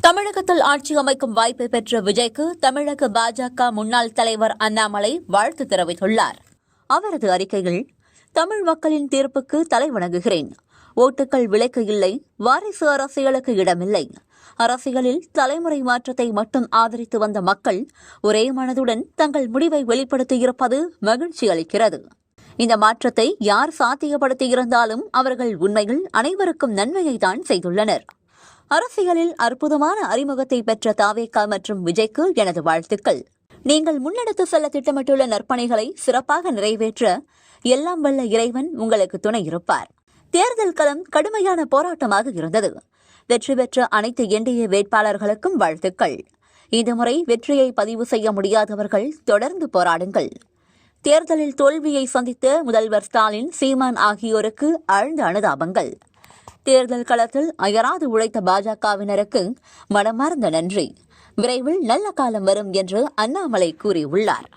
தமிழகத்தில் ஆட்சி அமைக்கும் வாய்ப்பை பெற்ற விஜய்க்கு தமிழக பாஜக முன்னாள் தலைவர் அண்ணாமலை வாழ்த்து தெரிவித்துள்ளார். அவரது அறிக்கையில், தமிழ் மக்களின் தீர்ப்புக்கு தலைவணங்குகிறேன். ஓட்டுகள் விலைக்கு இல்லை, வாரிசு அரசியலுக்கு இடமில்லை. அரசியலில் தலைமுறை மாற்றத்தை மட்டும் ஆதரித்து வந்த மக்கள் ஒரே மனதுடன் தங்கள் முடிவை வெளிப்படுத்தியிருப்பது மகிழ்ச்சி அளிக்கிறது. இந்த மாற்றத்தை யார் சாத்தியப்படுத்தியிருந்தாலும் அவர்கள் உண்மையில் அனைவருக்கும் நன்மையைத்தான் செய்துள்ளனர். அரசியலில் அற்புதமான அறிமுகத்தை பெற்ற தாவேகா மற்றும் விஜய்க்கு எனது வாழ்த்துக்கள். நீங்கள் முன்னெடுத்து செல்ல திட்டமிட்டுள்ள நற்பணிகளை சிறப்பாக நிறைவேற்ற எல்லாம் வல்ல இறைவன் உங்களுக்கு துணை இருப்பார். தேர்தல் களம் கடுமையான போராட்டமாக இருந்தது. வெற்றி பெற்ற அனைத்து என்டிஏ வேட்பாளர்களுக்கும் வாழ்த்துக்கள். இந்த முறை வெற்றியை பதிவு செய்ய முடியாதவர்கள் தொடர்ந்து போராடுங்கள். தேர்தலில் தோல்வியை சந்தித்த முதல்வர் ஸ்டாலின், சீமான் ஆகியோருக்கு ஆழ்ந்த அனுதாபங்கள். தேர்தல் களத்தில் அயராது உழைத்த பாஜகவினருக்கு மனமார்ந்த நன்றி. விரைவில் நல்ல காலம் வரும் என்று அண்ணாமலை கூறியுள்ளார்.